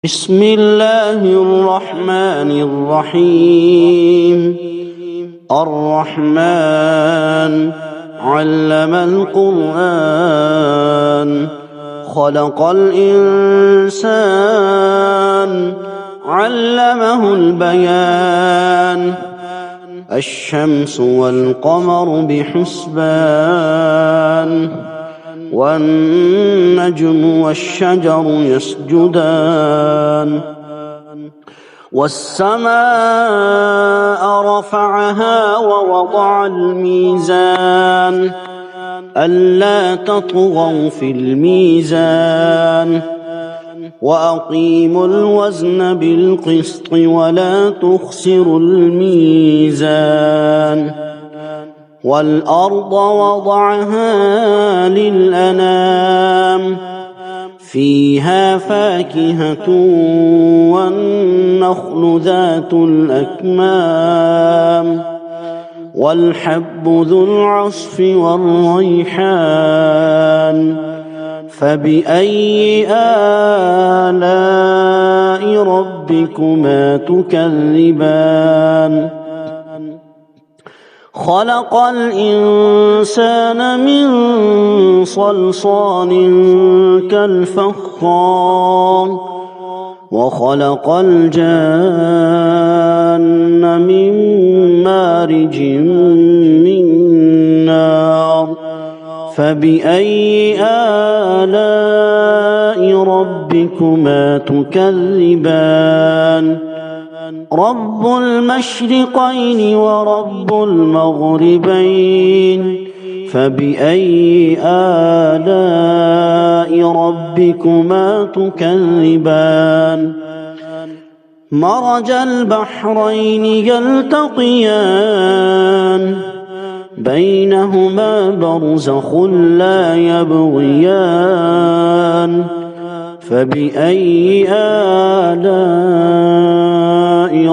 بسم الله الرحمن الرحيم. الرحمن علم القرآن خلق الإنسان علمه البيان. الشمس والقمر بحسبان والنجم والشجر يسجدان. والسماء رفعها ووضع الميزان ألا تطغوا في الميزان وأقيموا الوزن بالقسط ولا تخسروا الميزان. والأرض وضعها للأنام فيها فاكهة والنخل ذات الأكمام والحب ذو العصف والريحان. فبأي آلاء ربكما تكذبان؟ خلق الإنسان من صلصال كالفخار وخلق الجان من مارج من نار. فبأي آلاء ربكما تكذبان؟ رب المشرقين ورب المغربين. فبأي آلاء ربكما تكذبان؟ مرج البحرين يلتقيان بينهما برزخ لا يبغيان. فبأي آلاء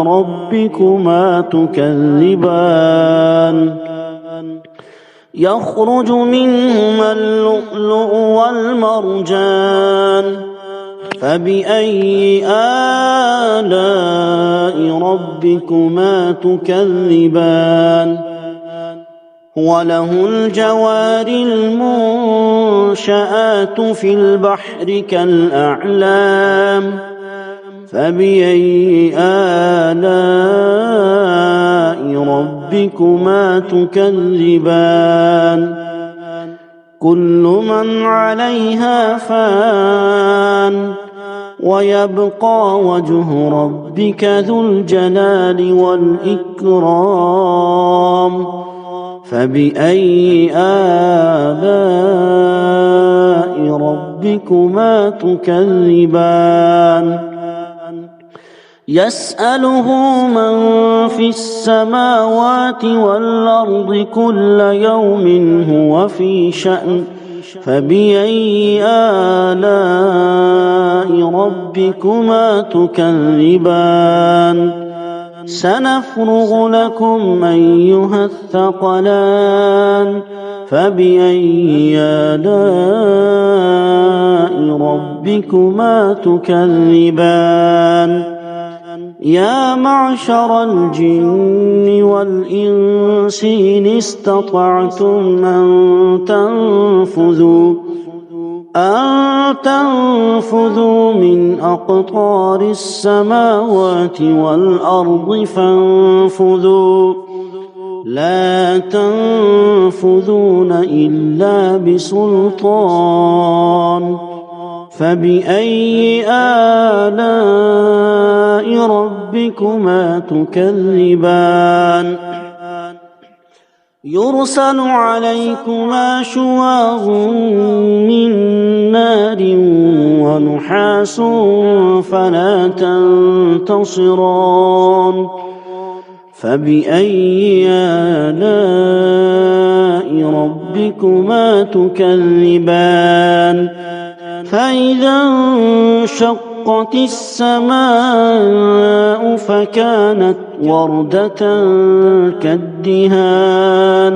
ربكما تكذبان؟ يخرج منهما اللؤلؤ والمرجان. فبأي آلاء ربكما تكذبان؟ وله الجوار المنشآت في البحر كالأعلام. فبأي آلاء ربكما تكذبان؟ كل من عليها فان ويبقى وجه ربك ذو الجلال والإكرام. فبأي آلاء ربكما تكذبان؟ يسأله من في السماوات والأرض كل يوم هو في شأن. فبأي آلاء ربكما تكذبان؟ سنفرغ لكم أيها الثقلان. فبأي آلاء ربكما تكذبان؟ يا معشر الجن والإنس إن استطعتم أن تنفذوا من أقطار السماوات والأرض فانفذوا لا تنفذون إلا بسلطان. فبأي آلاء ربكما تكذبان؟ يرسل عليكما شواظ من نار ونحاس فلا تنتصران. فبأي آلاء ربكما تكذبان؟ فإذا انشقت السماء فكانت وردة كالدهان.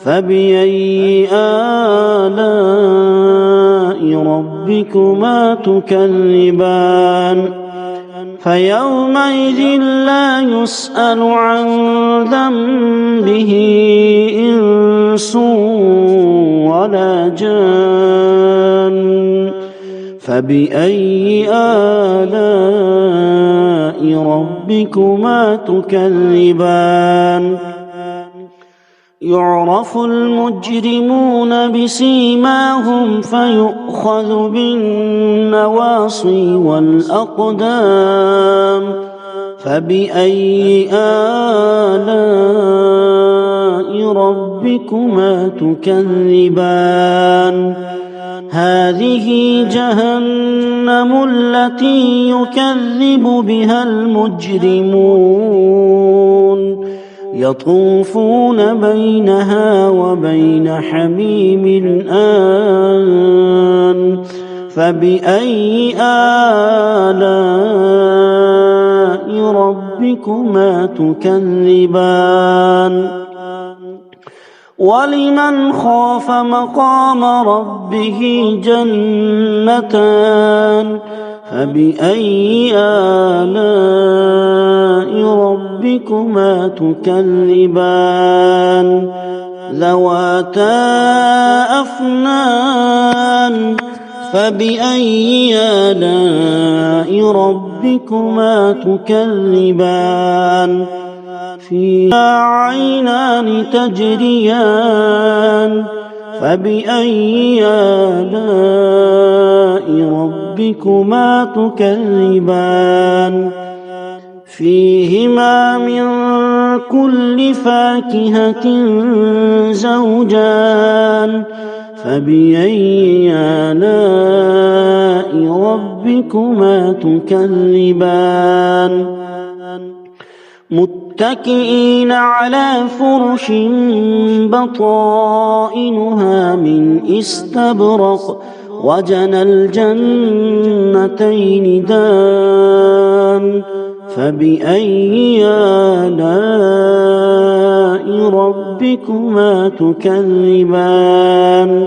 فبأي آلاء ربكما تكذبان فيومئذ لا يسأل عن ذنبه إنس ولا جان فبأي آلاء ربكما تكذبان يعرف المجرمون بسيماهم فيؤخذ بالنواصي والأقدام فبأي آلاء ربكما تكذبان هذه جهنم التي يكذب بها المجرمون يطوفون بينها وبين حميم آن فبأي آلاء ربكما تكذبان ولمن خاف مقام ربه جنتان فبأي آلاء ربكما تكذبان ذواتا أفنان فبأي آلاء ربكما تكذبان فيها عينان تجريان فبأي آلاء ربكما تكذبان فيهما من كل فاكهة زوجان فبأي آلاء ربكما تكذبان متكئين على فرش بطائنها من استبرق وجنى الجنتين دان فبأي آلاء ربكما تكذبان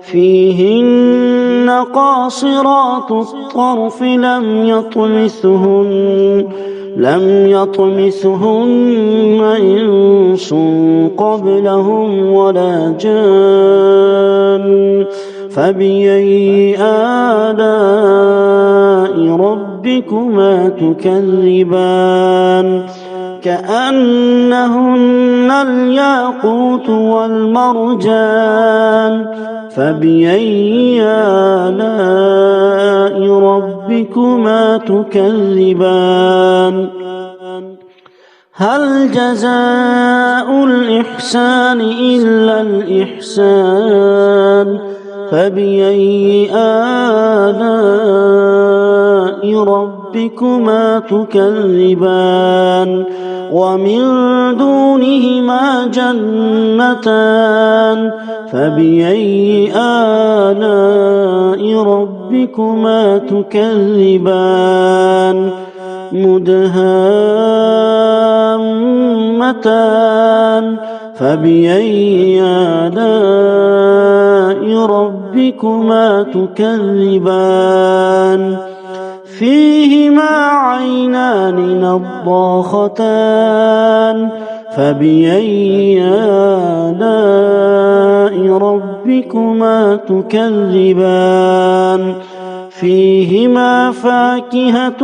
فيهن قاصرات الطرف لم يطمثهن إنس قبلهم ولا جان فبأي آلاء ربكما تكذبان كأنهن الياقوت والمرجان فبأي آلاء ربكما تكذبان هل جزاء الإحسان إلا الإحسان فبأي آلاء ربكما تكذبان ومن دونهما جنتان فبأي آلاء ربكما تكذبان مدهامتان فبأي آلاء ربكما تكذبان فيهما عينان نضاختان فبأي آلاء ربكما تكذبان فيهما فاكهة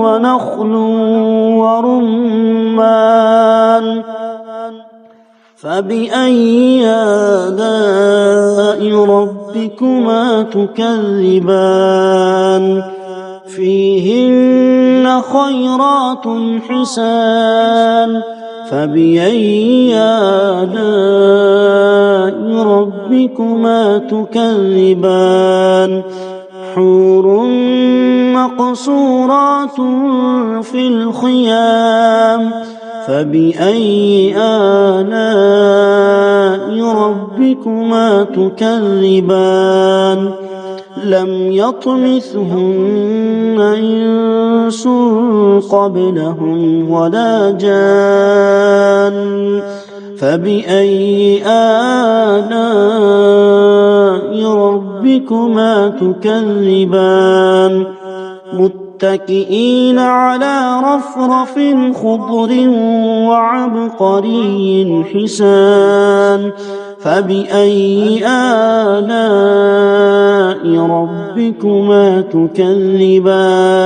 ونخل ورمان فبأي آلاء ربكما تكذبان فيهن خيرات حسان فبأي آلاء ربكما تكذبان حور مقصورات في الخيام فبأي آلاء ربكما تكذبان لم يطمثهن إنس قبلهم ولا جان فبأي آلاء ربكما تكذبان متكئين على رفرف خضر وعبقري حسان فبأي آلاء ربكما تكذبان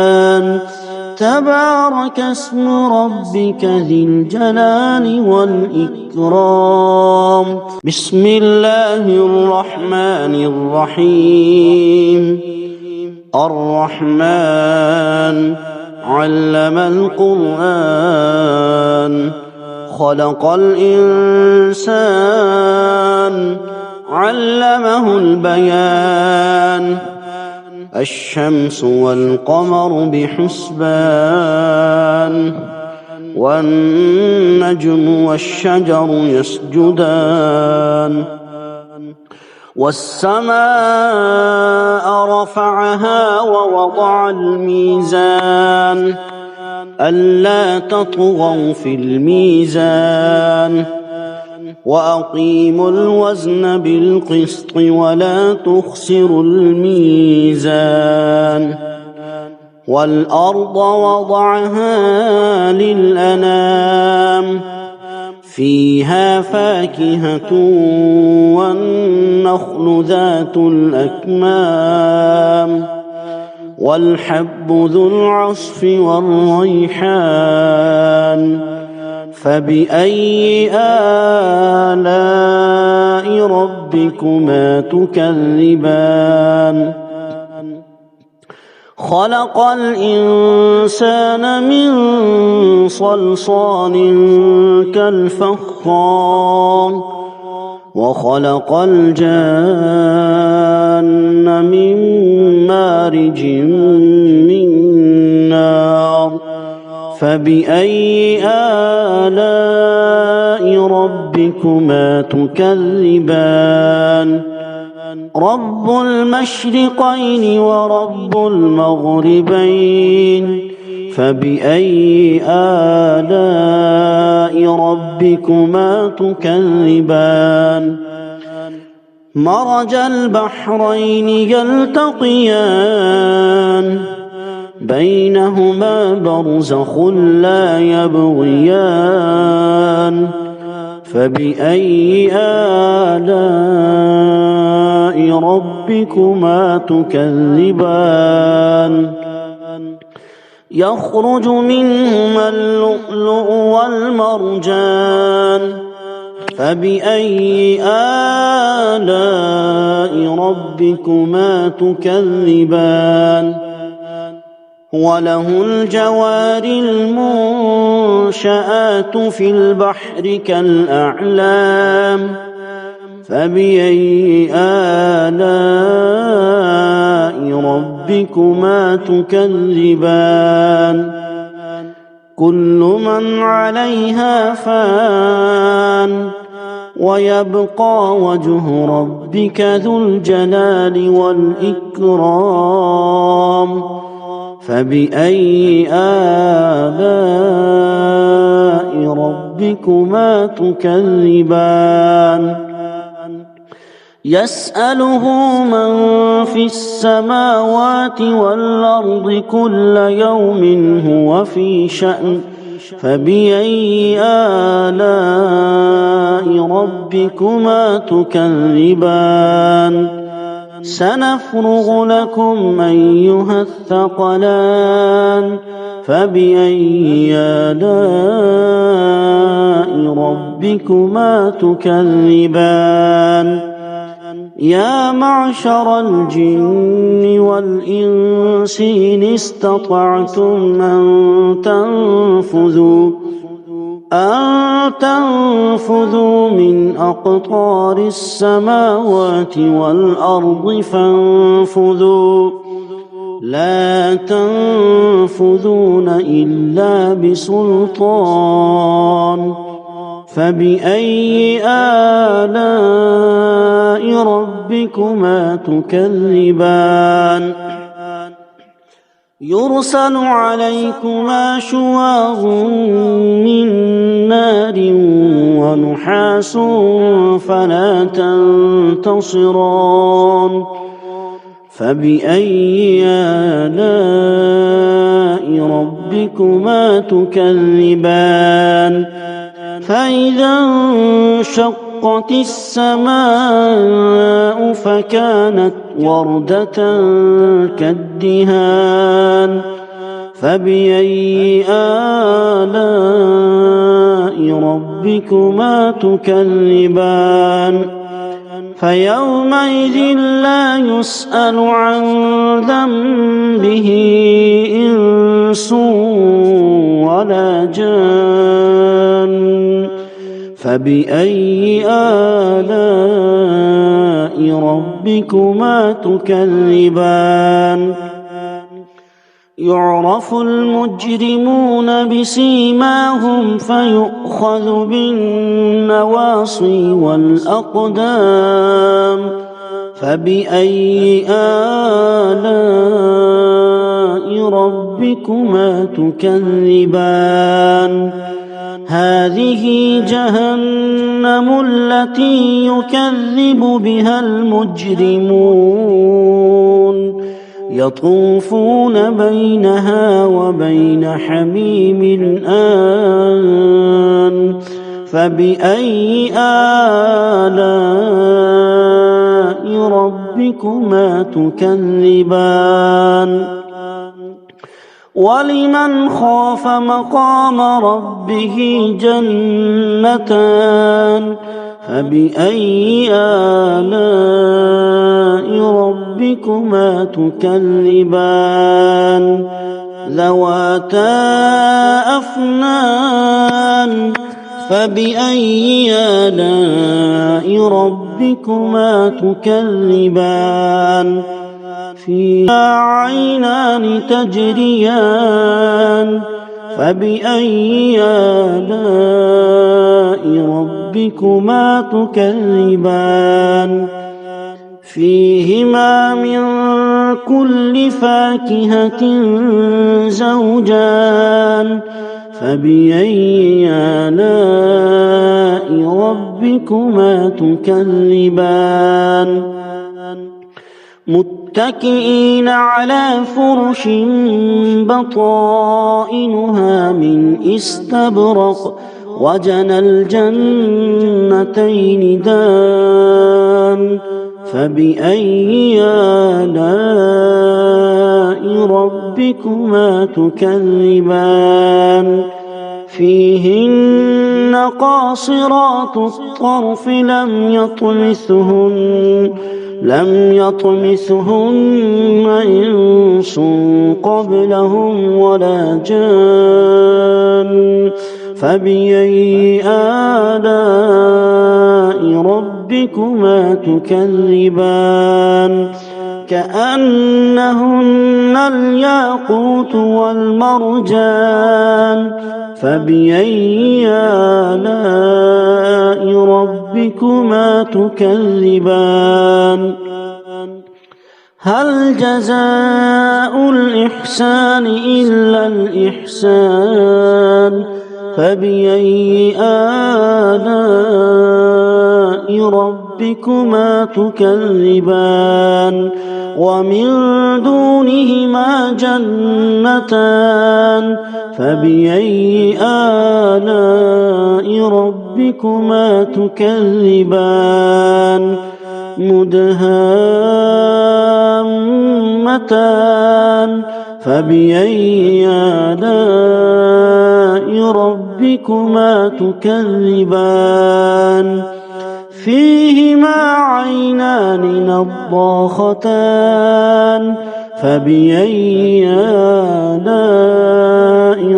تبارك اسم ربك ذي الجلال والإكرام بسم الله الرحمن الرحيم الرحمن علم القرآن خلق الإنسان علمه البيان الشمس والقمر بحسبان والنجم والشجر يسجدان والسماء رفعها ووضع الميزان ألا تطغوا في الميزان وأقيموا الوزن بالقسط ولا تخسروا الميزان والأرض وضعها للأنام فيها فاكهة والنخل ذات الأكمام والحب ذو العصف والريحان فبأي آلاء ربكما تكذبان خلق الإنسان من صلصال كالفخار وخلق الجان من مارج من نار فبأي آلاء ربكما تكذبان رب المشرقين ورب المغربين فبأي آلاء ربكما تكذبان مرج البحرين يلتقيان بينهما برزخ لا يبغيان فبأي آلاء ربكما تكذبان يخرج منهما اللؤلؤ والمرجان فبأي آلاء ربكما تكذبان وله الجوار المنشآت في البحر كالأعلام فبأي آلاء ربكما تكذبان كل من عليها فان ويبقى وجه ربك ذو الجلال والإكرام فبأي آلاء ربكما تكذبان يسأله من في السماوات والأرض كل يوم هو في شأن فبأي آلاء ربكما تكذبان سنفرغ لكم أيها الثقلان فبأي آلاء ربكما تكذبان يا معشر الجن والإنس إن استطعتم أن تنفذوا من أقطار السماوات والأرض فانفذوا لا تنفذون إلا بسلطان فبأي آلاء ربكما تكذبان يرسل عليكما شواظ من نار ونحاس فلا تنتصران فبأي آلاء ربكما تكذبان فإذا انشقت السماء فكانت وردة كالدهان فبأي آلاء ربكما تكذبان فيومئذ لا يسأل عن ذنبه إنس ولا جان فبأي آلاء ربكما تكذبان يعرف المجرمون بسيماهم فيؤخذ بالنواصي والأقدام فبأي آلاء ربكما تكذبان هذه جهنم التي يكذب بها المجرمون يطوفون بينها وبين حميم آن فبأي آلاء ربكما تكذبان ولمن خاف مقام ربه جنتان فبأي آلاء ربكما تكذبان ذواتا أفنان فبأي آلاء ربكما تكذبان فيها عينان تجريان فبأي آلاء ربكما تكذبان فيهما من كل فاكهة زوجان فبأي آلاء ربكما تكذبان متكئين على فرش بطائنها من استبرق وجنى الجنتين دان فبأي آلاء ربكما تكذبان فيهن قاصرات الطرف لم يطمثهن إنس قبلهم ولا جان فبأي آلاء ربكما تكذبان كأنهن الياقوت والمرجان فبأي آلاء ربكما تكذبان هل جزاء الإحسان إلا الإحسان فبأي آلاء ربكما تكذبان ومن دونهما جنتان فبأي آلاء ربكما تكذبان مدهامتان فبأي آلاء ربكما تكذبان فيهما عينان نضاختان فبأي آلاء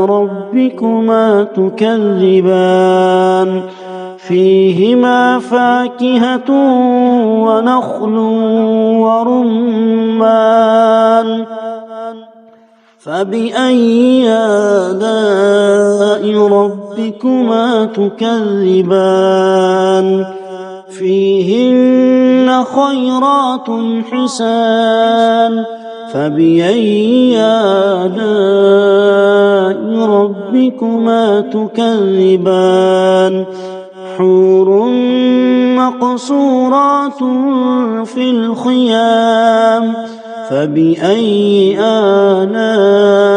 ربكما تكذبان فيهما فاكهة ونخل ورمان فبأي آلاء ربكما تكذبان فيهن خيرات حسان فبأي آلاء ربكما تكذبان حور مقصورات في الخيام فبأي آلاء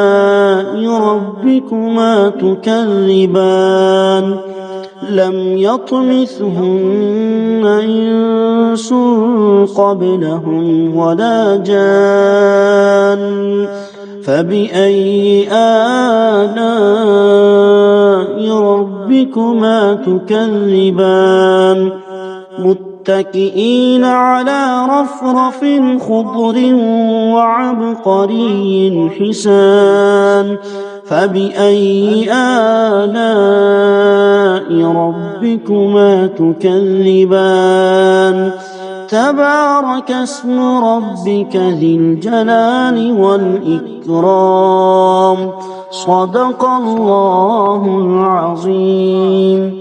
ربكما تكذبان لم يطمثهن إنس قبلهم ولا جان فبأي آلاء ربكما تكذبان متكئين على رفرف خضر وعبقري حسان فبأي آلاء ربكما تكذبان تبارك اسم ربك ذي الجلال والإكرام صدق الله العظيم.